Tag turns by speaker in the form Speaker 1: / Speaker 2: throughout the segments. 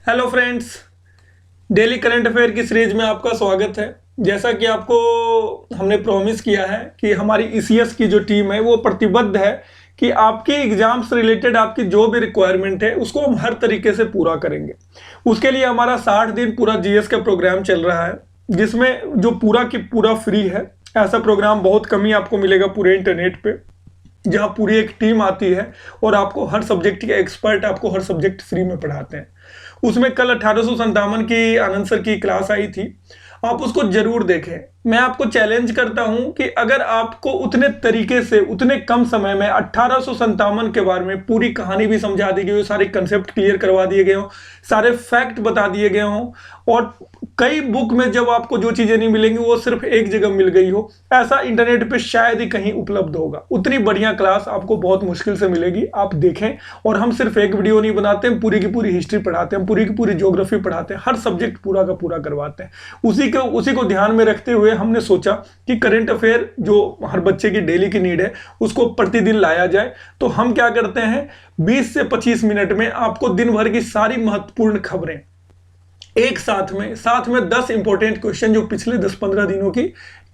Speaker 1: Hello friends, daily current affair की series में आपका स्वागत है। जैसा कि आपको हमने प्रॉमिस किया है कि हमारी ईसीएस की जो टीम है वो प्रतिबद्ध है कि आपके एग्जाम से रिलेटेड आपकी जो भी रिक्वायरमेंट है उसको हम हर तरीके से पूरा करेंगे। उसके लिए हमारा 60 दिन पूरा जीएस का प्रोग्राम चल रहा है, जिसमें जो पूरा की पूरा फ्री है। ऐसा प्रोग्राम बहुत कम ही आपको मिलेगा पूरे इंटरनेट पे, जहाँ पूरी एक टीम आती है और आपको हर सब्जेक्ट के एक्सपर्ट आपको हर सब्जेक्ट फ्री में पढ़ाते हैं। उसमें कल 1857 की आनंद सर की क्लास आई थी, आप उसको जरूर देखें। मैं आपको चैलेंज करता हूं कि अगर आपको उतने तरीके से उतने कम समय में 1857 के बारे में पूरी कहानी भी समझा दी गई हो, सारे कंसेप्ट क्लियर करवा दिए गए हो, सारे फैक्ट बता दिए गए हो, और कई बुक में जब आपको जो चीजें नहीं मिलेंगी वो सिर्फ एक जगह मिल गई हो, ऐसा इंटरनेट पे शायद ही कहीं उपलब्ध होगा। उतनी बढ़िया क्लास आपको बहुत मुश्किल से मिलेगी, आप देखें। और हम सिर्फ एक वीडियो नहीं बनाते, हम पूरी की पूरी हिस्ट्री पढ़ाते हैं, पूरी की पूरी ज्योग्राफी पढ़ाते हैं, हर सब्जेक्ट पूरा का पूरा करवाते हैं। उसी को ध्यान में रखते हुए हमने सोचा कि करंट अफेयर जो हर बच्चे की डेली की नीड है उसको प्रतिदिन लाया जाए। तो हम क्या करते हैं, 20 से 25 मिनट में आपको दिन भर की सारी महत्वपूर्ण खबरें एक साथ में 10 इंपॉर्टेंट क्वेश्चन जो पिछले 10-15 दिनों की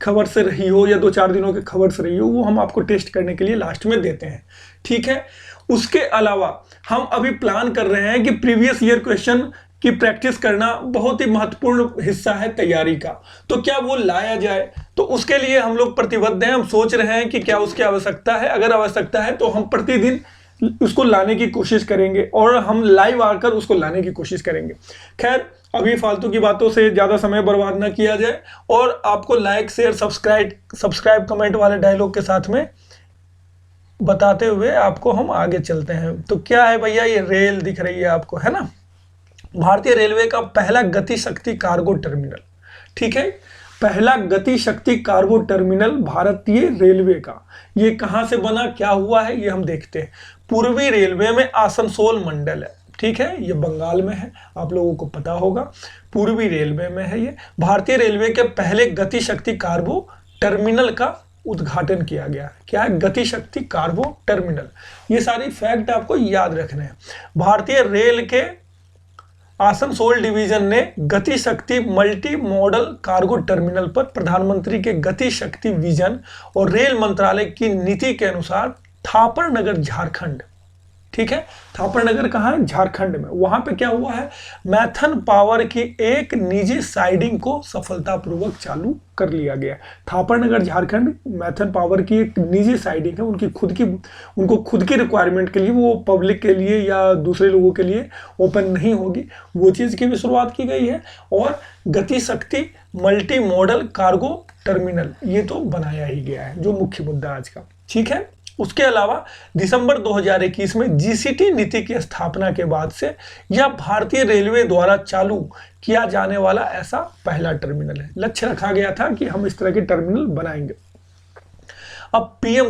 Speaker 1: खबर से रही हो या 2-4 दिनों की खबर से रही हो, वो हम आपको टेस्ट करने के लिए लास्ट में देते हैं। ठीक है। उसके अलावा हम अभी प्लान कर रहे हैं कि प्रीवियस ईयर क्वेश्चन की प्रैक्टिस करना बहुत ही महत्वपूर्ण हिस्सा है तैयारी का। तो क्या वो लाया जाए? तो उसके लिए हम लोग प्रतिबद्ध हैं। हम सोच रहे हैं कि क्या उसकी आवश्यकता है। अगर आवश्यकता है तो हम प्रतिदिन उसको लाने की कोशिश करेंगे और हम लाइव आकर उसको लाने की कोशिश करेंगे। खैर, अभी फालतू की बातों से ज्यादा समय बर्बाद ना किया जाए और आपको लाइक शेयर सब्सक्राइब कमेंट वाले डायलॉग के साथ में बताते हुए आपको हम आगे चलते हैं। तो क्या है भैया, ये रेल दिख रही है आपको, है ना। भारतीय रेलवे का पहला गति शक्ति कार्गो टर्मिनल। ठीक है, पहला गति शक्ति कार्गो टर्मिनल भारतीय रेलवे का, ये कहां से बना, क्या हुआ है, ये हम देखते हैं। पूर्वी रेलवे में आसनसोल मंडल है। ठीक है, ये बंगाल में है, आप लोगों को पता होगा। पूर्वी रेलवे में है ये। भारतीय रेलवे के पहले गति शक्ति कार्गो टर्मिनल का उद्घाटन किया गया है। क्या है? गति शक्ति कार्गो टर्मिनल। ये सारी फैक्ट आपको याद रखने हैं। भारतीय रेल के आसनसोल डिवीजन ने गति शक्ति मल्टी मॉडल कार्गो टर्मिनल पर प्रधानमंत्री के गति शक्ति विजन और रेल मंत्रालय की नीति के अनुसार थापर नगर झारखंड, ठीक है, थापर नगर कहाँ है? झारखंड में। वहां पे क्या हुआ है, मैथन पावर की एक निजी साइडिंग को सफलतापूर्वक चालू कर लिया गया। थापर नगर झारखंड मैथन पावर की एक निजी साइडिंग है, उनको खुद की रिक्वायरमेंट के लिए, वो पब्लिक के लिए या दूसरे लोगों के लिए ओपन नहीं होगी, वो चीज की भी शुरुआत की गई है। और गति शक्ति मल्टी मॉडल कार्गो टर्मिनल ये तो बनाया ही गया है, जो मुख्य मुद्दा आज का। ठीक है। उसके अलावा दिसंबर 2021 में जीसीटी नीति की स्थापना के बाद से यह भारतीय रेलवे द्वारा चालू किया जाने वाला ऐसा पहला टर्मिनल है। लक्ष्य रखा गया था कि हम इस तरह के टर्मिनल बनाएंगे। अब पीएम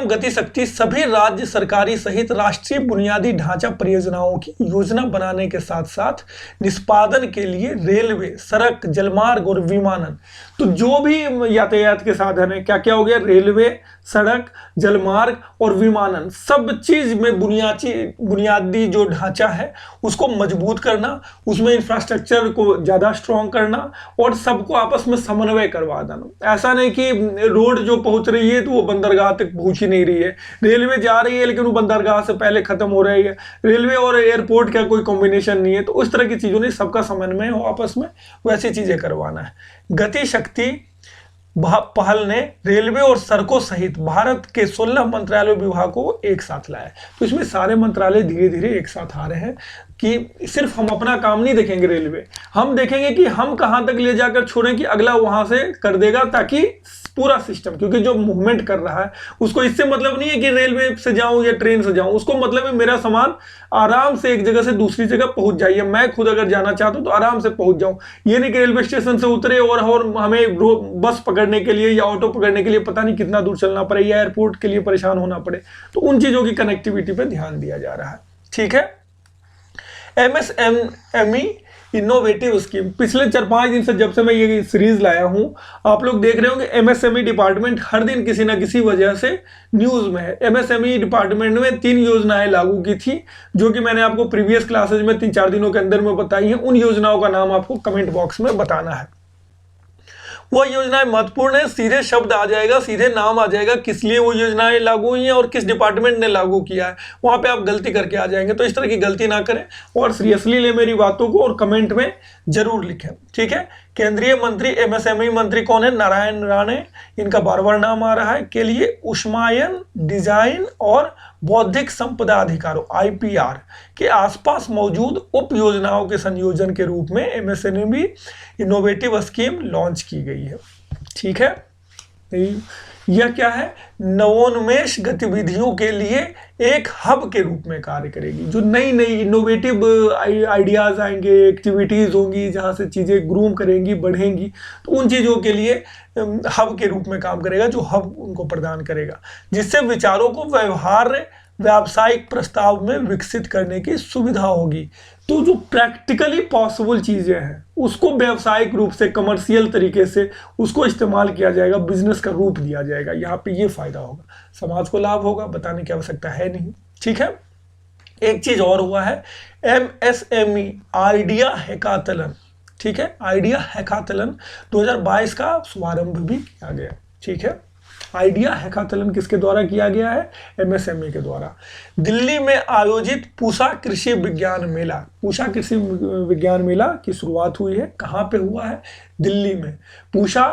Speaker 1: गति शक्ति सभी राज्य सरकारी सहित राष्ट्रीय बुनियादी ढांचा परियोजनाओं की योजना बनाने के साथ साथ निष्पादन के लिए रेलवे, सड़क, जलमार्ग और विमानन, तो जो भी यातायात के साधन है, क्या क्या हो गया, रेलवे, सड़क, जलमार्ग और विमानन, सब चीज में बुनियादी जो ढांचा है उसको मजबूत करना, उसमें इंफ्रास्ट्रक्चर को ज्यादा स्ट्रॉन्ग करना और सबको आपस में समन्वय करवा देना। ऐसा नहीं कि रोड जो पहुंच रही है तो वो बंदरगाह तक पहुंच ही नहीं रही है, रेलवे जा रही है लेकिन वो बंदरगाह से पहले खत्म हो रही है, रेलवे और एयरपोर्ट का कोई कॉम्बिनेशन नहीं है। तो उस तरह की चीजों ने सबका समन्वय हो आपस में, वैसी चीजें करवाना है। गति शक्ति पहल ने रेलवे और सड़कों सहित भारत के 16 मंत्रालय विभागों को एक साथ लाया। तो इसमें सारे मंत्रालय धीरे धीरे एक साथ आ रहे हैं कि सिर्फ हम अपना काम नहीं देखेंगे रेलवे, हम देखेंगे कि हम कहां तक ले जाकर छोड़ें कि अगला वहां से कर देगा, ताकि पूरा सिस्टम, क्योंकि जो मूवमेंट कर रहा है उसको इससे मतलब नहीं है कि रेलवे से जाऊं या ट्रेन से जाऊं, उसको मतलब है मेरा सामान आराम से एक जगह से दूसरी जगह पहुंच जाइए। मैं खुद अगर जाना चाहता हूं तो आराम से पहुंच जाऊं, ये नहीं कि रेलवे स्टेशन से उतरे और हमें बस पकड़ने के लिए या ऑटो पकड़ने के लिए पता नहीं कितना दूर चलना पड़े या एयरपोर्ट के लिए परेशान होना पड़े। तो उन चीजों की कनेक्टिविटी पर ध्यान दिया जा रहा है। ठीक है। MSME innovative scheme. पिछले 4-5 दिन से जब से मैं ये सीरीज लाया हूं, आप लोग देख रहे होंगे एमएसएमई डिपार्टमेंट हर दिन किसी ना किसी वजह से न्यूज में है। एमएसएमई डिपार्टमेंट में 3 योजनाएं लागू की थी, जो कि मैंने आपको प्रीवियस क्लासेज में 3-4 दिनों के अंदर में बताई हैं। उन योजनाओं का नाम आपको कमेंट बॉक्स में बताना है। वो योजनाएं महत्वपूर्ण है, सीधे शब्द आ जाएगा, सीधे नाम आ जाएगा, किस लिए वो योजनाएं लागू हुई हैं और किस डिपार्टमेंट ने लागू किया है। वहां पे आप गलती करके आ जाएंगे, तो इस तरह की गलती ना करें और सीरियसली ले मेरी बातों को और कमेंट में जरूर लिखें, ठीक है। केंद्रीय मंत्री एमएसएमई मंत्री कौन है? नारायण राणे, इनका बार बार नाम आ रहा है। के लिए उष्मायन, डिजाइन और बौद्धिक संपदा अधिकारों आईपीआर के आसपास मौजूद उप योजनाओं के संयोजन के रूप में एमएसएमई इनोवेटिव स्कीम लॉन्च की गई है, ठीक है। यह क्या है? नवोन्मेष गतिविधियों के लिए एक हब के रूप में कार्य करेगी। जो नई नई इनोवेटिव आइडियाज आएंगे, एक्टिविटीज होंगी, जहां से चीजें ग्रूम करेंगी, बढ़ेंगी, तो उन चीजों के लिए हब के रूप में काम करेगा, जो हब उनको प्रदान करेगा, जिससे विचारों को व्यावसायिक प्रस्ताव में विकसित करने की सुविधा होगी। तो जो प्रैक्टिकली पॉसिबल चीजें हैं उसको व्यावसायिक रूप से, कमर्शियल तरीके से उसको इस्तेमाल किया जाएगा, बिजनेस का रूप दिया जाएगा। यहाँ पे ये फायदा होगा, समाज को लाभ होगा, बताने की आवश्यकता है नहीं, ठीक है। एक चीज और हुआ है, एमएसएमई आइडिया हैकाथलन, ठीक है। आइडिया हैकाथलन 2022 का शुभारंभ भी किया गया, ठीक है। आइडिया हैकाथलन किसके द्वारा किया गया है? एमएसएमई के द्वारा। दिल्ली में आयोजित पूसा कृषि विज्ञान मेला, पूसा कृषि विज्ञान मेला की शुरुआत हुई है। कहाँ पे हुआ है? दिल्ली में। पूसा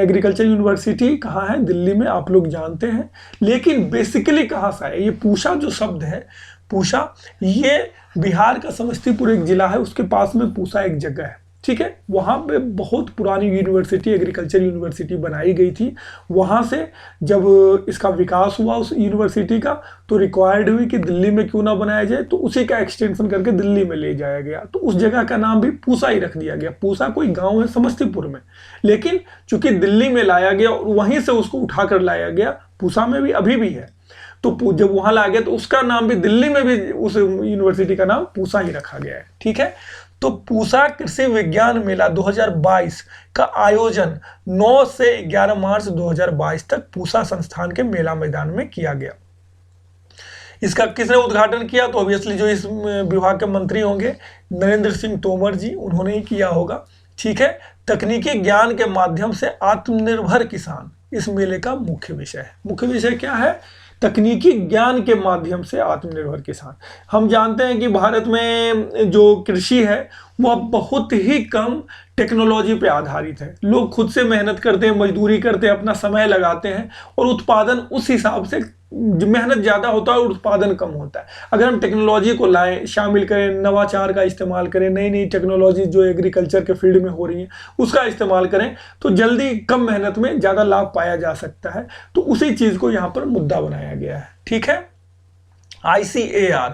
Speaker 1: एग्रीकल्चर यूनिवर्सिटी कहाँ है? दिल्ली में, आप लोग जानते हैं। लेकिन बेसिकली कहाँ से है ये पूसा? जो शब्द है पूसा, ये बिहार का समस्तीपुर एक जिला है, उसके पास में पूसा एक जगह है, ठीक है। वहाँ पे बहुत पुरानी यूनिवर्सिटी, एग्रीकल्चर यूनिवर्सिटी बनाई गई थी। वहाँ से जब इसका विकास हुआ उस यूनिवर्सिटी का, तो रिक्वायर्ड हुई कि दिल्ली में क्यों ना बनाया जाए, तो उसी का एक्सटेंशन करके दिल्ली में ले जाया गया। तो उस जगह का नाम भी पूसा ही रख दिया गया। पूसा कोई गांव है समस्तीपुर में, लेकिन चूंकि दिल्ली में लाया गया और वहीं से उसको उठा कर लाया गया, पूसा में भी अभी भी है, तो जब वहाँ लाया गया तो उसका नाम भी, दिल्ली में भी उस यूनिवर्सिटी का नाम पूसा ही रखा गया है, ठीक है। तो पूसा कृषि विज्ञान मेला 2022 का आयोजन 9 से 11 मार्च 2022 तक पूसा संस्थान के मेला मैदान में किया गया। इसका किसने उद्घाटन किया? तो ऑब्वियसली जो इस विभाग के मंत्री होंगे, नरेंद्र सिंह तोमर जी, उन्होंने ही किया होगा, ठीक है। तकनीकी ज्ञान के माध्यम से आत्मनिर्भर किसान इस मेले का मुख्य विषय है। मुख्य विषय क्या है? तकनीकी ज्ञान के माध्यम से आत्मनिर्भर किसान। हम जानते हैं कि भारत में जो कृषि है वह बहुत ही कम टेक्नोलॉजी पे आधारित है। लोग खुद से मेहनत करते हैं, मजदूरी करते हैं, अपना समय लगाते हैं और उत्पादन उस हिसाब से, मेहनत ज़्यादा होता है और उत्पादन कम होता है। अगर हम टेक्नोलॉजी को लाएं, शामिल करें, नवाचार का इस्तेमाल करें, नई नई टेक्नोलॉजी जो एग्रीकल्चर के फील्ड में हो रही है उसका इस्तेमाल करें, तो जल्दी कम मेहनत में ज़्यादा लाभ पाया जा सकता है। तो उसी चीज़ को यहाँ पर मुद्दा बनाया गया है, ठीक है। ICAR,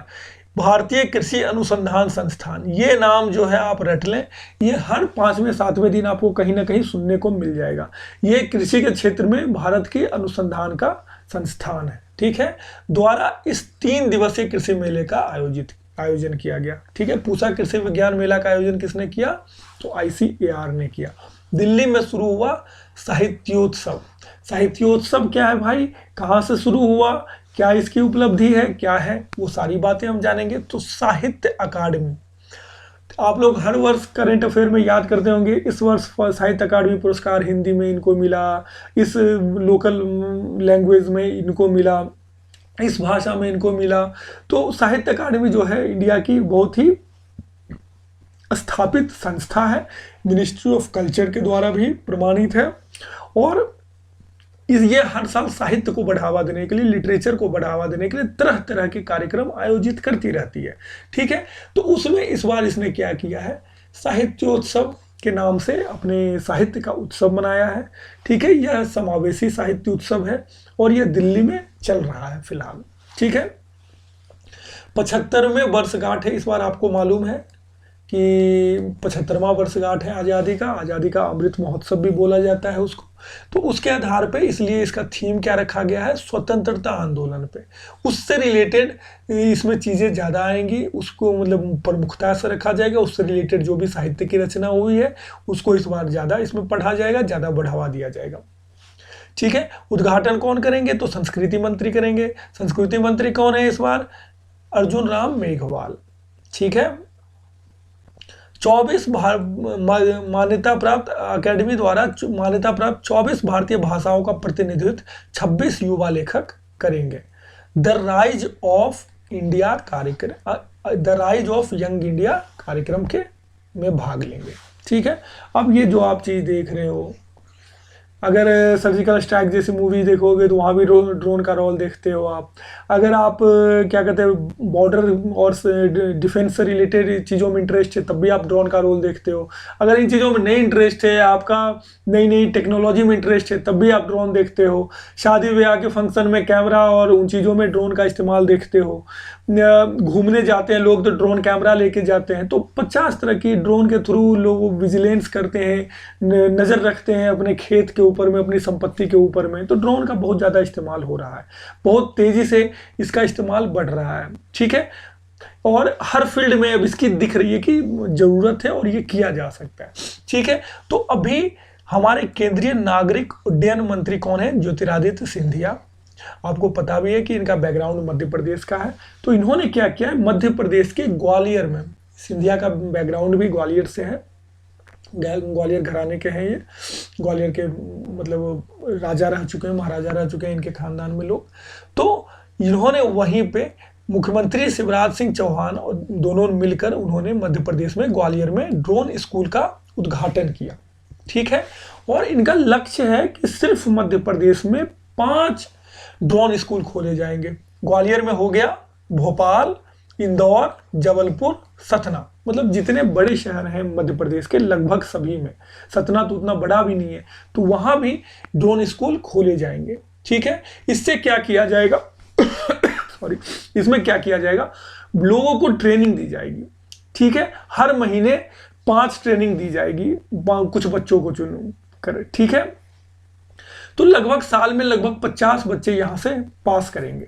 Speaker 1: भारतीय कृषि अनुसंधान संस्थान, ये नाम जो है आप रट लें, ये हर 5वें 7वें दिन आपको कहीं ना कहीं सुनने को मिल जाएगा। ये कृषि के क्षेत्र में भारत के अनुसंधान का संस्थान है, ठीक है। द्वारा इस 3 दिवसीय कृषि मेले का आयोजन किया गया, ठीक है। पूसा कृषि विज्ञान मेला का आयोजन किसने किया? तो ICAR ने किया। दिल्ली में शुरू हुआ साहित्योत्सव। साहित्योत्सव क्या है भाई? कहाँ से शुरू हुआ, क्या इसकी उपलब्धि है, क्या है, वो सारी बातें हम जानेंगे। तो साहित्य अकादमी, आप लोग हर वर्ष करंट अफेयर में याद करते होंगे, इस वर्ष साहित्य अकादमी पुरस्कार हिंदी में इनको मिला, इस लोकल लैंग्वेज में इनको मिला, इस भाषा में इनको मिला। तो साहित्य अकादमी जो है इंडिया की बहुत ही स्थापित संस्था है, मिनिस्ट्री ऑफ कल्चर के द्वारा भी प्रमाणित है, और ये हर साल साहित्य को बढ़ावा देने के लिए, लिटरेचर को बढ़ावा देने के लिए तरह तरह के कार्यक्रम आयोजित करती रहती है, ठीक है। तो उसमें इस बार इसने क्या किया है? साहित्योत्सव के नाम से अपने साहित्य का उत्सव मनाया है, ठीक है। यह समावेशी साहित्य उत्सव है और यह दिल्ली में चल रहा है फिलहाल, ठीक है। 75वें वर्षगांठ है इस बार, आपको मालूम है कि 75वां वर्षगांठ है आज़ादी का अमृत महोत्सव भी बोला जाता है उसको। तो उसके आधार पे इसलिए इसका थीम क्या रखा गया है, स्वतंत्रता आंदोलन पे। उससे रिलेटेड इसमें चीज़ें ज़्यादा आएंगी, उसको मतलब प्रमुखता से रखा जाएगा। उससे रिलेटेड जो भी साहित्य की रचना हुई है उसको इस बार ज़्यादा इसमें पढ़ा जाएगा, ज़्यादा बढ़ावा दिया जाएगा। ठीक है, उद्घाटन कौन करेंगे, तो संस्कृति मंत्री करेंगे। संस्कृति मंत्री कौन है इस बार, अर्जुन राम मेघवाल। ठीक है, 24 मान्यता प्राप्त अकेडमी द्वारा मान्यता प्राप्त 24 भारतीय भाषाओं का प्रतिनिधित्व 26 युवा लेखक करेंगे। द राइज ऑफ इंडिया कार्यक्रम, the rise of young India कार्यक्रम के में भाग लेंगे। ठीक है, अब ये जो आप चीज़ देख रहे हो, अगर सर्जिकल स्ट्राइक जैसी मूवी देखोगे तो वहाँ भी ड्रोन का रोल देखते हो आप। अगर आप क्या कहते हैं बॉर्डर और डिफेंस से रिलेटेड चीज़ों में इंटरेस्ट है तब भी आप ड्रोन का रोल देखते हो। अगर इन चीज़ों में नहीं इंटरेस्ट है, आपका नई नई टेक्नोलॉजी में इंटरेस्ट है तब भी आप ड्रोन देखते हो। शादी ब्याह के फंक्शन में कैमरा और उन चीज़ों में ड्रोन का इस्तेमाल देखते हो। घूमने जाते हैं लोग तो ड्रोन कैमरा लेके जाते हैं। तो 50 तरह की ड्रोन के थ्रू लोग विजिलेंस करते हैं, नज़र रखते हैं अपने खेत के ऊपर में, अपनी संपत्ति के ऊपर में। तो ड्रोन का बहुत ज़्यादा इस्तेमाल हो रहा है, बहुत तेज़ी से इसका इस्तेमाल बढ़ रहा है। ठीक है, और हर फील्ड में अब इसकी दिख रही है कि ज़रूरत है और ये किया जा सकता है। ठीक है, तो अभी हमारे केंद्रीय नागरिक उड्डयन मंत्री कौन है, ज्योतिरादित्य सिंधिया। आपको पता भी है कि इनका बैकग्राउंड मध्य प्रदेश का है। तो इन्होंने क्या किया है, मध्य प्रदेश के ग्वालियर में, सिंधिया का बैकग्राउंड भी ग्वालियर से है, ग्वालियर घराने के हैं ये, ग्वालियर के मतलब राजा रह चुके हैं, महाराजा रह चुके हैं इनके खानदान में लोग। तो इन्होंने वहीं पे मुख्यमंत्री शिवराज सिंह चौहान और दोनों मिलकर उन्होंने मध्य प्रदेश में ग्वालियर में ड्रोन स्कूल का उद्घाटन किया। ठीक है, और इनका लक्ष्य है कि सिर्फ मध्य प्रदेश में 5 ड्रोन स्कूल खोले जाएंगे। ग्वालियर में हो गया, भोपाल, इंदौर, जबलपुर, सतना, मतलब जितने बड़े शहर हैं मध्य प्रदेश के लगभग सभी में, सतना तो उतना बड़ा भी नहीं है, तो वहां भी ड्रोन स्कूल खोले जाएंगे। ठीक है, इससे क्या किया जाएगा सॉरी, इसमें क्या किया जाएगा, लोगों को ट्रेनिंग दी जाएगी। ठीक है, हर महीने 5 ट्रेनिंग दी जाएगी कुछ बच्चों को चुन कर। ठीक है, तो लगभग साल में लगभग 50 बच्चे यहाँ से पास करेंगे।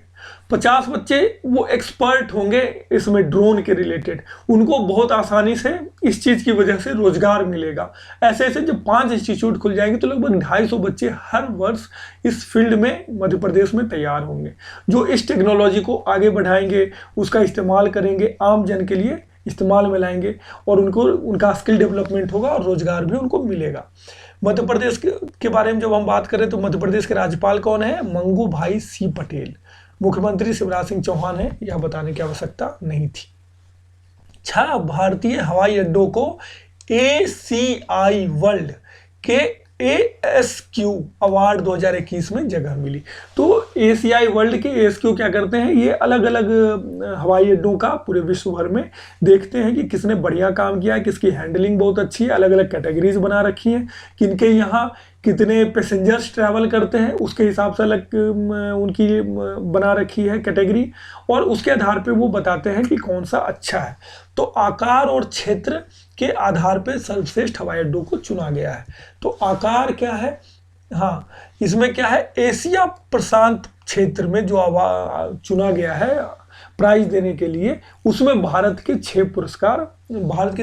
Speaker 1: 50 बच्चे वो एक्सपर्ट होंगे इसमें ड्रोन के रिलेटेड, उनको बहुत आसानी से इस चीज़ की वजह से रोजगार मिलेगा। ऐसे ऐसे जब 5 इंस्टीट्यूट खुल जाएंगे तो लगभग 250 बच्चे हर वर्ष इस फील्ड में मध्य प्रदेश में तैयार होंगे, जो इस टेक्नोलॉजी को आगे बढ़ाएंगे, उसका इस्तेमाल करेंगे, आम जन के लिए इस्तेमाल में लाएंगे और उनका स्किल डेवलपमेंट होगा और रोजगार भी उनको मिलेगा। मध्य प्रदेश के बारे में जब हम बात करें तो मध्य प्रदेश के राज्यपाल कौन है, मंगू भाई सी पटेल। मुख्यमंत्री शिवराज सिंह चौहान है, यह बताने की आवश्यकता नहीं थी। 6 भारतीय हवाई अड्डों को ACI वर्ल्ड के ASQ अवार्ड 2021 में जगह मिली। तो ACI वर्ल्ड के ASQ क्या करते हैं, ये अलग अलग हवाई अड्डों का पूरे विश्व भर में देखते हैं कि किसने बढ़िया काम किया है, किसकी हैंडलिंग बहुत अच्छी है, अलग अलग कैटेगरीज बना रखी हैं, किनके यहाँ कितने पैसेंजर्स ट्रैवल करते हैं उसके हिसाब से अलग उनकी बना रखी है कैटेगरी, और उसके आधार पे वो बताते हैं कि कौन सा अच्छा है। तो आकार और क्षेत्र के आधार पे सर्वश्रेष्ठ हवाई अड्डों को चुना गया है। तो आकार क्या है, हाँ इसमें क्या है, एशिया प्रशांत क्षेत्र में जो चुना गया है प्राइज देने के लिए, उसमें भारत के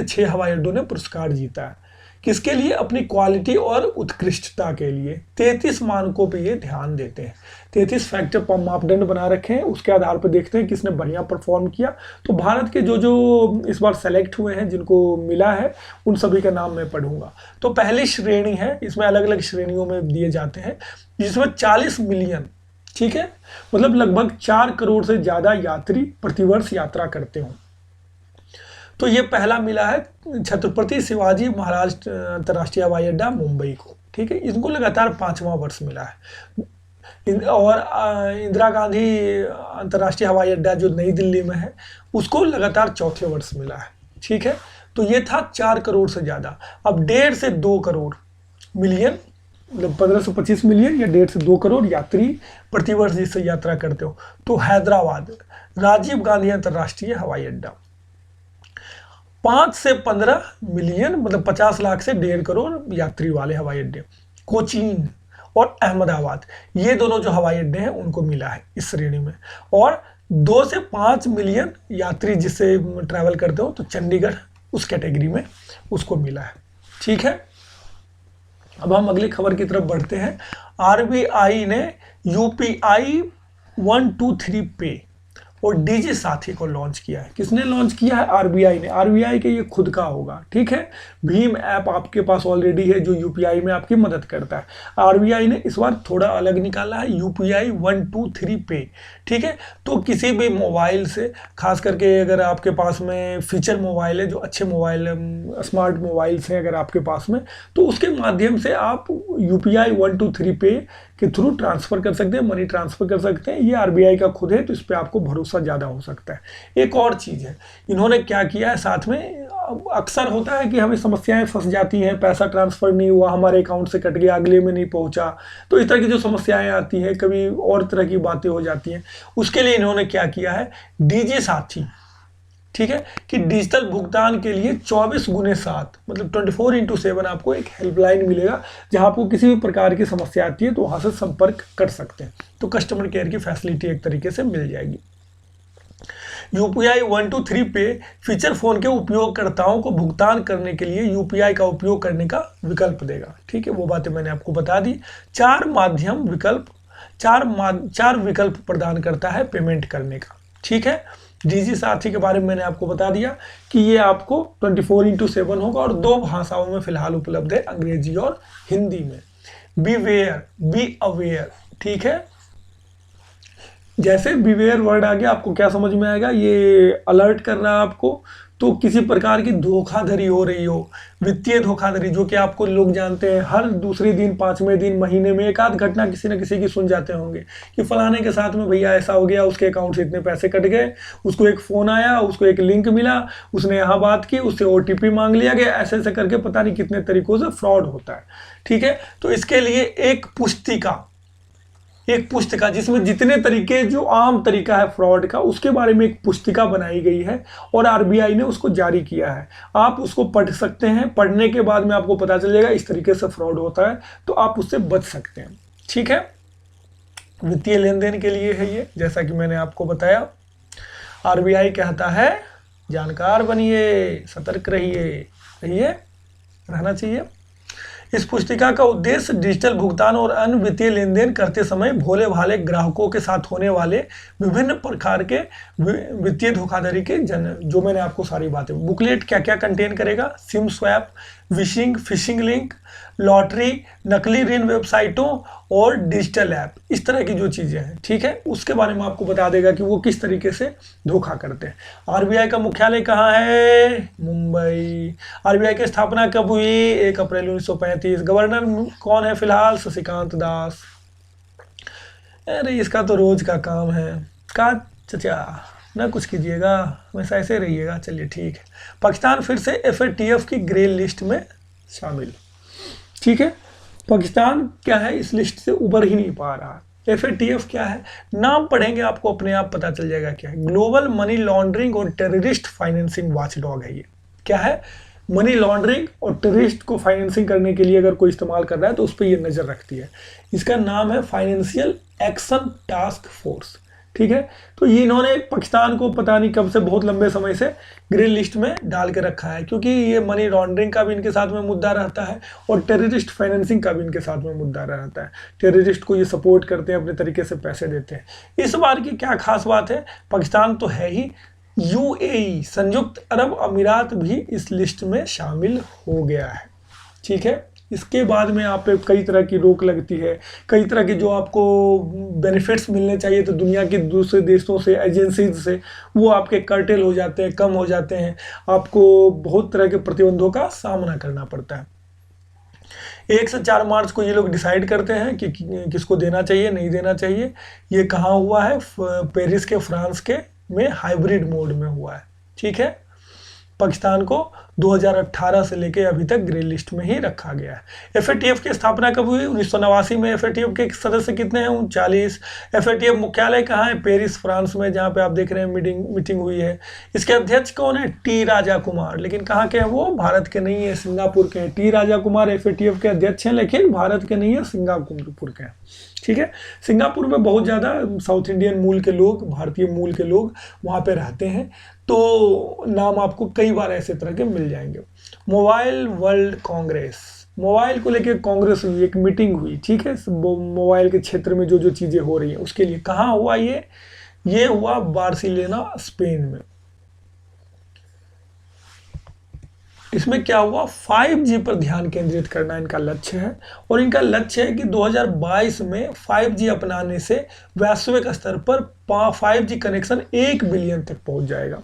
Speaker 1: 6 हवाई अड्डों ने पुरस्कार जीता है। किसके लिए, अपनी क्वालिटी और उत्कृष्टता के लिए। 33 मानकों पे ये ध्यान देते हैं, 33 फैक्टर मापदंड बना रखे हैं, उसके आधार पर देखते हैं किसने बढ़िया परफॉर्म किया। तो भारत के जो इस बार सेलेक्ट हुए हैं, जिनको मिला है, उन सभी का नाम मैं पढ़ूंगा। तो पहली श्रेणी है, इसमें अलग अलग श्रेणियों में दिए जाते हैं, जिसमें 40 मिलियन, ठीक है, मतलब लगभग 4 करोड़ से ज़्यादा यात्री प्रतिवर्ष यात्रा करते हों। तो ये पहला मिला है छत्रपति शिवाजी महाराज अंतर्राष्ट्रीय हवाई अड्डा मुंबई को, ठीक है, इनको लगातार 5वां वर्ष मिला है। और इंदिरा गांधी अंतर्राष्ट्रीय हवाई अड्डा जो नई दिल्ली में है, उसको लगातार 4थे वर्ष मिला है, ठीक है। तो ये था 4 करोड़ से ज़्यादा। अब 1.5 से 2 करोड़ मिलियन, मतलब 15 से 25 मिलियन या 1.5 से 2 करोड़ यात्री प्रतिवर्ष जिससे यात्रा करते हो। तो हैदराबाद राजीव गांधी अंतर्राष्ट्रीय हवाई अड्डा, 5 से 15 मिलियन मतलब 50 लाख से 1.5 करोड़ यात्री वाले हवाई अड्डे। कोचीन और अहमदाबाद ये दोनों जो हवाई अड्डे हैं उनको मिला है इस श्रेणी में। और 2 से 5 मिलियन यात्री जिससे ट्रैवल करते हो तो चंडीगढ़ उस कैटेगरी में उसको मिला है। ठीक है, अब हम अगली खबर की तरफ बढ़ते हैं। आरबीआई ने यूपीआई 123 पे और डीजी साथी को लॉन्च किया है। किसने लॉन्च किया है? आरबीआई ने। आरबीआई के ये खुद का होगा, ठीक है। भीम ऐप आपके पास ऑलरेडी है जो यूपीआई में आपकी मदद करता है। आरबीआई ने इस बार थोड़ा अलग निकाला है, यूपीआई 123 पे, ठीक है। तो किसी भी मोबाइल से, खास करके अगर आपके पास में फीचर मोबाइल है, जो अच्छे मोबाइल स्मार्ट मोबाइल्स हैं अगर आपके पास में, तो उसके माध्यम से आप यूपीआई 123 पे के थ्रू ट्रांसफ़र कर सकते हैं, मनी ट्रांसफ़र कर सकते हैं। ये आरबीआई का खुद है तो इस पर आपको भरोसा ज़्यादा हो सकता है। एक और चीज़ है, इन्होंने क्या किया है साथ में, अक्सर होता है कि हमें समस्याएं फंस जाती हैं, पैसा ट्रांसफ़र नहीं हुआ, हमारे अकाउंट से कट गया, अगले में नहीं पहुंचा, तो इस तरह की जो समस्याएं आती हैं, कभी और तरह की बातें हो जाती हैं। उसके लिए इन्होंने क्या किया है, डीजी साथी, ठीक है, कि डिजिटल भुगतान के लिए 24x7 मतलब 24x7 आपको एक हेल्पलाइन मिलेगा जहां आपको किसी भी प्रकार की समस्या आती है तो वहां से संपर्क कर सकते हैं। तो कस्टमर केयर की फैसिलिटी एक तरीके से मिल जाएगी। यूपीआई 123 पे फीचर फोन के उपयोगकर्ताओं को भुगतान करने के लिए यूपीआई का उपयोग करने का विकल्प देगा, ठीक है। वो बातें मैंने आपको बता दी। चार विकल्प प्रदान करता है पेमेंट करने का, ठीक है। डीजी साथी के बारे में मैंने आपको बता दिया कि ये आपको 24x7 होगा और 2 भाषाओं में फिलहाल उपलब्ध है, अंग्रेजी और हिंदी में। बी अवेयर, ठीक है। जैसे बीवेयर वर्ड आ गया, आपको क्या समझ में आएगा, ये अलर्ट कर रहा है आपको। तो किसी प्रकार की धोखाधड़ी हो रही हो, वित्तीय धोखाधड़ी, जो कि आपको लोग जानते हैं, हर दूसरे दिन, 5वें दिन, महीने में एक आध घटना किसी न किसी की सुन जाते होंगे कि फलाने के साथ में भैया ऐसा हो गया, उसके अकाउंट से इतने पैसे कट गए, उसको एक फ़ोन आया, उसको एक लिंक मिला, उसने यहाँ बात की, उससे OTP मांग लिया गया, ऐसे ऐसे करके पता नहीं कितने तरीक़ों से फ्रॉड होता है, ठीक है। तो इसके लिए एक पुस्तिका जिसमें जितने तरीके, जो आम तरीका है फ्रॉड का, उसके बारे में एक पुस्तिका बनाई गई है और आरबीआई ने उसको जारी किया है। आप उसको पढ़ सकते हैं, पढ़ने के बाद में आपको पता चलेगा इस तरीके से फ्रॉड होता है, तो आप उससे बच सकते हैं, ठीक है। वित्तीय लेन देन के लिए है ये, जैसा कि मैंने आपको बताया। आरबीआई कहता है जानकार बनिए, सतर्क रहिए, रहना चाहिए। इस पुस्तिका का उद्देश्य डिजिटल भुगतान और अन्य वित्तीय लेन देन करते समय भोले भाले ग्राहकों के साथ होने वाले विभिन्न प्रकार के वित्तीय धोखाधड़ी के जो मैंने आपको सारी बातें, बुकलेट क्या क्या कंटेन करेगा, SIM swap, phishing link, lottery, नकली ऋण वेबसाइटों और डिजिटल ऐप, इस तरह की जो चीज़ें हैं, ठीक है, उसके बारे में आपको बता देगा कि वो किस तरीके से धोखा करते हैं। आरबीआई का मुख्यालय कहाँ है? मुंबई। आरबीआई की स्थापना कब हुई? 1 अप्रैल 1935। गवर्नर कौन है फिलहाल? शशिकांत दास। अरे इसका तो रोज का काम है। का चचा ना कुछ कीजिएगा, हमेशा ऐसे रहिएगा। चलिए ठीक है। पाकिस्तान फिर से FATF की ग्रे लिस्ट में शामिल, ठीक है। पाकिस्तान क्या है, इस लिस्ट से उबर ही नहीं पा रहा। FATF क्या है, नाम पढ़ेंगे आपको अपने आप पता चल जाएगा क्या है। ग्लोबल मनी लॉन्ड्रिंग और टेररिस्ट फाइनेंसिंग वॉचडॉग है ये। क्या है? मनी लॉन्ड्रिंग और टेररिस्ट को फाइनेंसिंग करने के लिए अगर कोई इस्तेमाल कर रहा है तो उस पर ये नज़र रखती है। इसका नाम है फाइनेंशियल एक्शन टास्क फोर्स, ठीक है। तो ये इन्होंने पाकिस्तान को पता नहीं कब से, बहुत लंबे समय से ग्रे लिस्ट में डाल के रखा है, क्योंकि ये मनी लॉन्ड्रिंग का भी इनके साथ में मुद्दा रहता है और टेररिस्ट फाइनेंसिंग का भी इनके साथ में मुद्दा रहता है। टेररिस्ट को ये सपोर्ट करते हैं, अपने तरीके से पैसे देते हैं। इस बार की क्या खास बात है, पाकिस्तान तो है ही, UAE संयुक्त अरब अमीरात भी इस लिस्ट में शामिल हो गया है, ठीक है। इसके बाद में आप पे कई तरह की रोक लगती है, कई तरह के जो आपको बेनिफिट्स मिलने चाहिए तो दुनिया के दूसरे देशों से, एजेंसीज से, वो आपके कर्टेल हो जाते हैं, कम हो जाते हैं। आपको बहुत तरह के प्रतिबंधों का सामना करना पड़ता है। 1 से 4 मार्च को ये लोग डिसाइड करते हैं कि किसको देना चाहिए, नहीं देना चाहिए। ये कहाँ हुआ है? पेरिस के, फ्रांस के में हाइब्रिड मोड में हुआ है, ठीक है। पाकिस्तान को 2018 से लेके अभी तक ग्रे लिस्ट में ही रखा गया है। एफएटीएफ की स्थापना कब हुई? 1989 में। एफएटीएफ के सदस्य कितने हैं? 39। एफएटीएफ मुख्यालय कहाँ है? पेरिस, फ्रांस में, जहाँ पे आप देख रहे हैं मीटिंग हुई है। इसके अध्यक्ष कौन है? टी राजा कुमार। लेकिन कहाँ के हैं वो? भारत के नहीं है, सिंगापुर के हैं। टी राजा कुमार एफएटीएफ के अध्यक्ष हैं, लेकिन भारत के नहीं है, सिंगापुर के हैं। ठीक है, सिंगापुर में बहुत ज़्यादा साउथ इंडियन मूल के लोग, भारतीय मूल के लोग वहाँ पे रहते हैं, तो नाम आपको कई बार ऐसे तरह के मिल जाएंगे। मोबाइल वर्ल्ड कांग्रेस, मोबाइल को लेके कांग्रेस हुई, एक मीटिंग हुई। ठीक है, मोबाइल के क्षेत्र में जो जो चीज़ें हो रही हैं उसके लिए। कहाँ हुआ ये हुआ बार्सिलोना, स्पेन में। इसमें क्या हुआ? 5G पर ध्यान केंद्रित करना इनका लक्ष्य है, और इनका लक्ष्य है कि 2022 में 5G अपनाने से वैश्विक स्तर पर 5G कनेक्शन 1 बिलियन तक पहुंच जाएगा।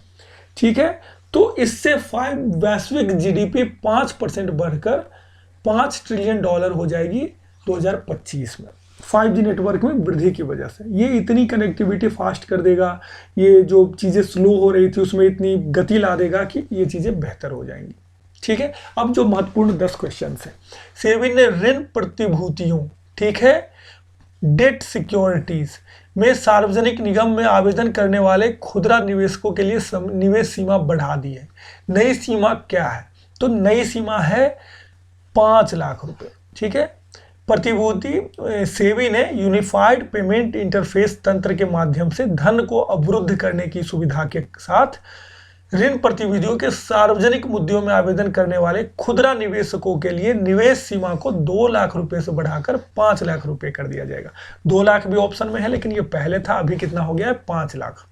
Speaker 1: ठीक है, तो इससे वैश्विक जीडीपी 5% बढ़कर $5 ट्रिलियन हो जाएगी 2025 में, 5G नेटवर्क में वृद्धि की वजह से। ये इतनी कनेक्टिविटी फास्ट कर देगा, ये जो चीज़ें स्लो हो रही थी उसमें इतनी गति ला देगा कि ये चीज़ें बेहतर हो जाएंगी। ठीक है, अब जो महत्वपूर्ण 10 क्वेश्चन है। सेबी ने ऋण प्रतिभूतियों, ठीक है, डेट सिक्योरिटीज में सार्वजनिक निगम में आवेदन करने वाले खुदरा निवेशकों के लिए निवेश सीमा बढ़ा दी है। नई सीमा क्या है? तो नई सीमा है 5 लाख रुपए। ठीक है, प्रतिभूति सेबी ने यूनिफाइड पेमेंट इंटरफेस तंत्र के माध्यम से धन को अवरुद्ध करने की सुविधा के साथ ऋण प्रतिभूतियों के सार्वजनिक मुद्दों में आवेदन करने वाले खुदरा निवेशकों के लिए निवेश सीमा को 2 लाख रुपए से बढ़ाकर 5 लाख रुपए कर दिया जाएगा। 2 लाख भी ऑप्शन में है, लेकिन ये पहले था, अभी कितना हो गया है? 5 lakh.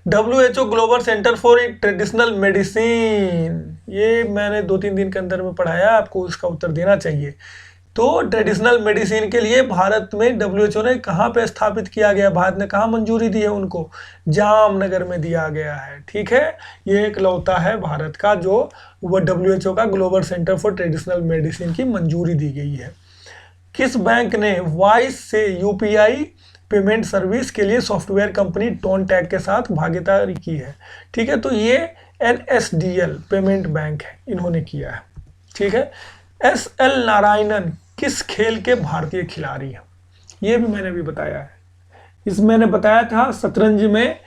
Speaker 1: WHO global centre for traditional medicine, ये मैंने 2-3 दिन के अंदर में पढ़ाया, आपको इसका उत्तर देना चाहिए। तो ट्रेडिशनल मेडिसिन के लिए भारत में WHO ने कहाँ पे स्थापित किया गया? भारत ने कहाँ मंजूरी दी है उनको? जामनगर में दिया गया है। ठीक है, ये एक लौता है भारत का जो वह WHO का global centre for traditional medicine की मंजूरी दी गई है। किस बैंक ने वाइस से UPI पेमेंट सर्विस के लिए सॉफ्टवेयर कंपनी टोनटैक के साथ भागीदारी की है? ठीक है, तो ये NSDL पेमेंट बैंक है, इन्होंने किया है। ठीक है, SL नारायणन किस खेल के भारतीय खिलाड़ी हैं? ये भी मैंने अभी बताया है। इसमें मैंने बताया था शतरंज में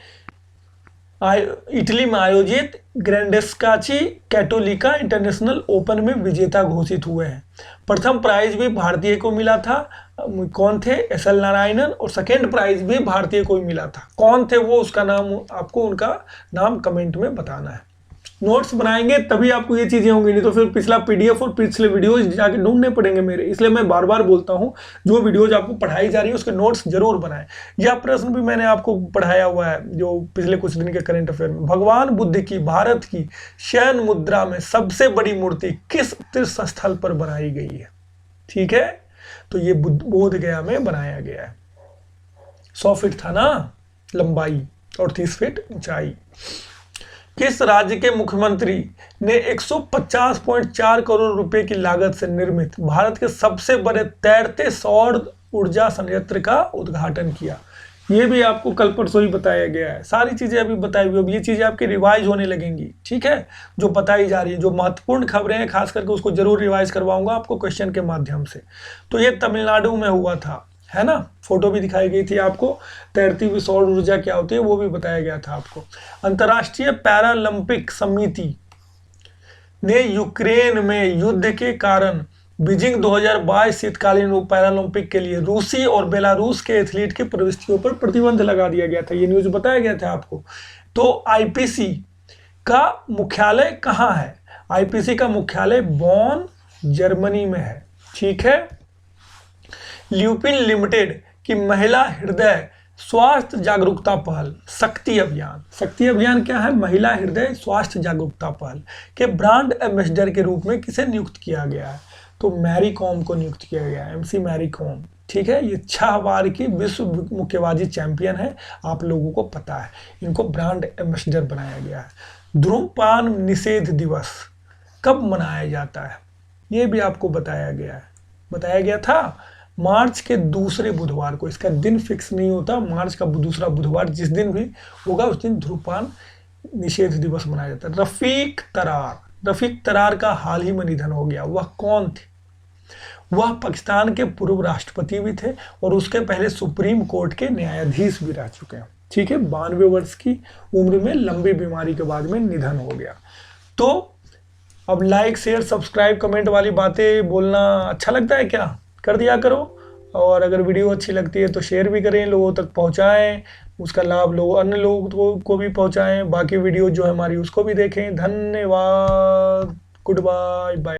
Speaker 1: इटली में आयोजित ग्रैंडेस्काची कैटोलिका इंटरनेशनल ओपन में विजेता घोषित हुए हैं। प्रथम प्राइज भी भारतीय को मिला था। कौन थे? SL नारायणन। और सेकेंड प्राइज भी भारतीय को ही मिला था। कौन थे वो? उसका नाम आपको, उनका नाम कमेंट में बताना है। नोट्स बनाएंगे तभी आपको ये चीज़ें होंगी, नहीं तो फिर पिछला PDF और पिछले वीडियोज जाके ढूंढने पड़ेंगे मेरे। इसलिए मैं बार बार बोलता हूँ, जो वीडियोज आपको पढ़ाई जा रही है उसके नोट्स जरूर बनाएं। यह प्रश्न भी मैंने आपको पढ़ाया हुआ है जो पिछले कुछ दिन के करंट अफेयर में। भगवान बुद्ध की भारत की शयन मुद्रा में सबसे बड़ी मूर्ति किस तीर्थ स्थल पर बनाई गई है? ठीक है, तो ये बोध गया में बनाया गया है। 100 फीट था ना लंबाई और 30 फीट ऊंचाई। किस राज्य के मुख्यमंत्री ने 150.4 करोड़ रुपए की लागत से निर्मित भारत के सबसे बड़े तैरते सौर ऊर्जा संयंत्र का उद्घाटन किया? ये भी आपको कल परसों ही बताया गया है। सारी चीजें अभी बताई हुई, अब ये चीजें आपकी रिवाइज होने लगेंगी। ठीक है, जो बताई जा रही है, जो महत्वपूर्ण खबरें हैं खास करके उसको जरूर रिवाइज करवाऊंगा आपको क्वेश्चन के माध्यम से। तो ये तमिलनाडु में हुआ था, है ना, फोटो भी दिखाई गई थी आपको। तैरती हुई सौर ऊर्जा क्या होती है वो भी बताया गया था आपको। अंतर्राष्ट्रीय पैरालंपिक समिति ने यूक्रेन में युद्ध के कारण बीजिंग 2022 शीतकालीन पैरालंपिक के लिए रूसी और बेलारूस के एथलीट की प्रविष्टियों पर प्रतिबंध लगा दिया गया था। ये न्यूज बताया गया था आपको। तो IPC का मुख्यालय कहाँ है? IPC का मुख्यालय बॉन, जर्मनी में है। ठीक है, ल्यूपिन लिमिटेड की महिला हृदय स्वास्थ्य जागरूकता पहल शक्ति अभियान। शक्ति अभियान क्या है? महिला हृदय स्वास्थ्य जागरूकता पहल के ब्रांड एम्बेसडर के रूप में किसे नियुक्त किया गया है? तो मैरी कॉम को नियुक्त किया गया है, MC मैरी कॉम। ठीक है, ये 6 बार की विश्व मुक्केबाजी चैंपियन है, आप लोगों को पता है। इनको ब्रांड एम्बेसडर बनाया गया है। धूम्रपान निषेध दिवस कब मनाया जाता है? ये भी आपको बताया गया था मार्च के दूसरे बुधवार को। इसका दिन फिक्स नहीं होता, मार्च का दूसरा बुधवार जिस दिन भी होगा उस दिन धूम्रपान निषेध दिवस मनाया जाता है। रफीक तरार का हाल ही में निधन हो गया। वह कौन थे? वह पाकिस्तान के पूर्व राष्ट्रपति भी थे और उसके पहले सुप्रीम कोर्ट के न्यायाधीश भी रह चुके हैं। ठीक है, 92 वर्ष की उम्र में लंबी बीमारी के बाद में निधन हो गया। तो अब लाइक शेयर सब्सक्राइब कमेंट वाली बातें बोलना अच्छा लगता है क्या? कर दिया करो। और अगर वीडियो अच्छी लगती है तो शेयर भी करें, लोगों तक पहुंचाएं, उसका लाभ लोग अन्य लोगों को भी पहुंचाएं। बाकी वीडियो जो है हमारी उसको भी देखें। धन्यवाद। Good bye bye.